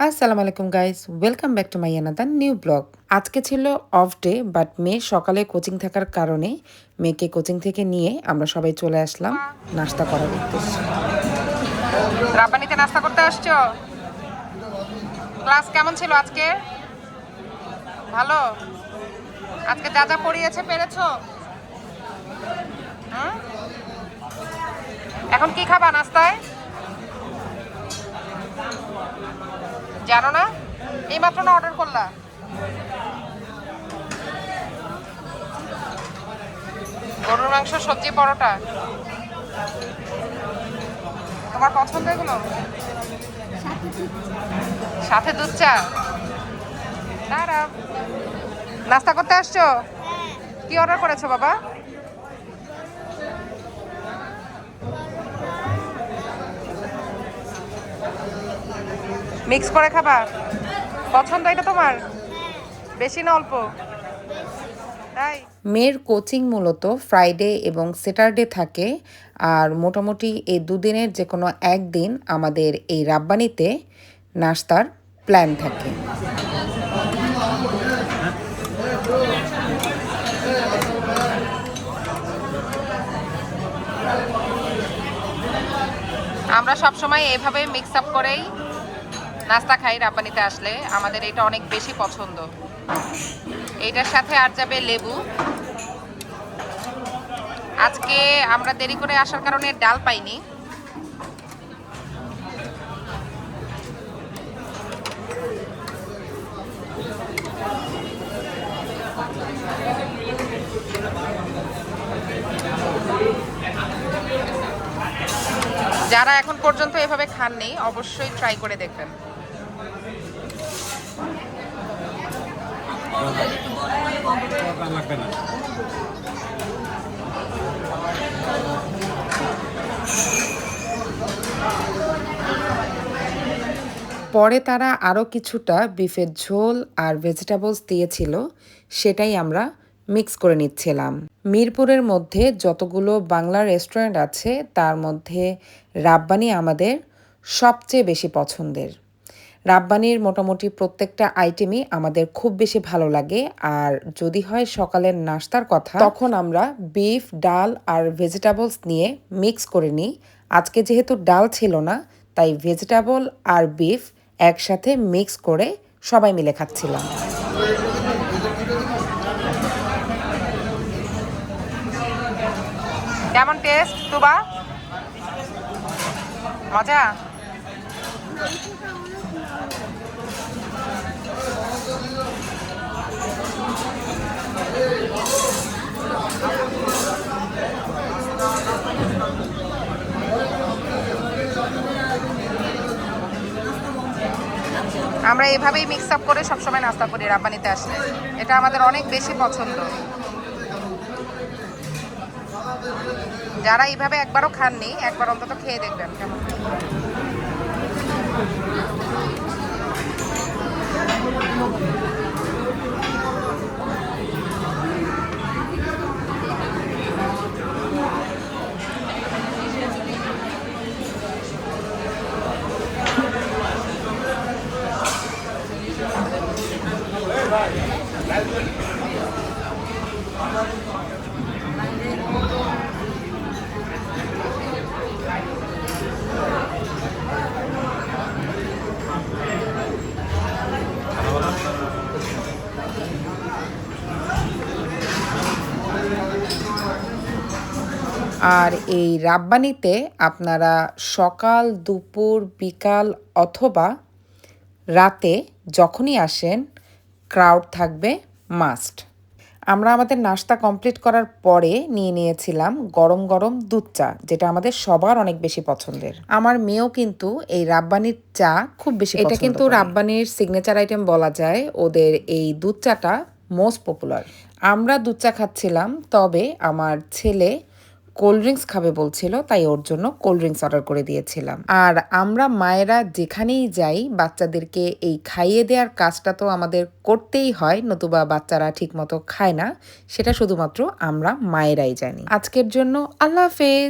আসসালামু আলাইকুম guys, welcome back to my another new blog. আজকে ছিল অফ ডে, বাট মেয়ে সকালে কোচিং থাকার কারণে মেয়েকে কোচিং থেকে নিয়ে আমরা সবাই চলে আসলাম নাস্তা করার উদ্দেশ্যে। রাব্বানিতে নাস্তা করতে আসছো? ক্লাস কেমন ছিল আজকে? ভালো। আজকে যা যা পড়িয়েছে পেরেছো? হুম? এখন কি খাবা নাস্তায়? জানো না? এইমাত্র না অর্ডার করলা? গরুর মাংস, সবজি, পরোটা। তোমার পছন্দ এগুলো? সাথে দুধ চা। দাঁড়াও, নাস্তা করতে আসছো? কি অর্ডার করেছো বাবা? মিক্স করে খাবা? পছন্দ এটা তোমার? বেশি না অল্প? তাই মেয়ের কোচিং মূলত ফ্রাইডে এবং স্যাটারডে থাকে, আর মোটামুটি এই দুদিনের যে কোনো একদিন আমাদের এই রাব্বানিতে নাস্তার প্ল্যান থাকে। আমরা সব সময় এভাবে মিক্স আপ করেই নাস্তা খাই। রাব্বানিতে আসলে আমাদের এটা অনেক বেশি পছন্দ। এইটার সাথে আর যাবে লেবু। আজকে আমরা দেরি করে আসার কারণে ডাল পাইনি। যারা এখন পর্যন্ত এভাবে খাননি অবশ্যই ট্রাই করে দেখবেন। পরে তারা আরও কিছুটা বিফের ঝোল আর ভেজিটেবলস দিয়েছিল, সেটাই আমরা মিক্স করে নিচ্ছিলাম। মিরপুরের মধ্যে যতগুলো বাংলা রেস্টুরেন্ট আছে তার মধ্যে রাব্বানি আমাদের সবচেয়ে বেশি পছন্দের। রাব্বানির মোটামুটি প্রত্যেকটা আইটেমই আমাদের খুব বেশি ভালো লাগে। আর যদি হয় সকালের নাস্তার কথা, তখন আমরা বিফ, ডাল আর ভেজিটেবলস নিয়ে মিক্স করে নিই। আজকে যেহেতু ডাল ছিল না, তাই ভেজিটেবল আর বিফ একসাথে মিক্স করে সবাই মিলে খাচ্ছিলাম। কেমন টেস্ট তুবা? মজা? আমরা এভাবেই মিক্স আপ করে সবসময় নাস্তা করি রাব্বানিতে আসলে। এটা আমাদের অনেক বেশি পছন্দ। যারা এইভাবে একবারও খাননি, একবার অন্তত খেয়ে দেখবেন কেমন। আর এই রাব্বানিতে আপনারা সকাল, দুপুর, বিকাল অথবা রাতে যখনই আসেন, ক্রাউড থাকবে মাস্ট। আমরা আমাদের নাস্তা কমপ্লিট করার পরে নিয়েছিলাম গরম গরম দুধ চা, যেটা আমাদের সবার অনেক বেশি পছন্দের। আমার মেয়েও কিন্তু এই রাব্বানির চা খুব বেশি পছন্দ করে। এটা কিন্তু রাব্বানির সিগনেচার আইটেম বলা যায়। ওদের এই দুধ চাটা মোস্ট পপুলার। আমরা দুধ চা খাচ্ছিলাম, তবে আমার ছেলে কোল্ড ড্রিঙ্কস খাবে বলছিল, তাই ওর জন্য কোল্ড ড্রিঙ্কস অর্ডার করে দিয়েছিলাম। আর আমরা মায়েরা যেখানেই যাই, বাচ্চাদেরকে এই খাইয়ে দেওয়ার কাজটা তো আমাদের করতেই হয়, নতুবা বাচ্চারা ঠিক মতো খায় না। সেটা শুধুমাত্র আমরা মায়েরাই জানি। আজকের জন্য আল্লাহ হাফেজ।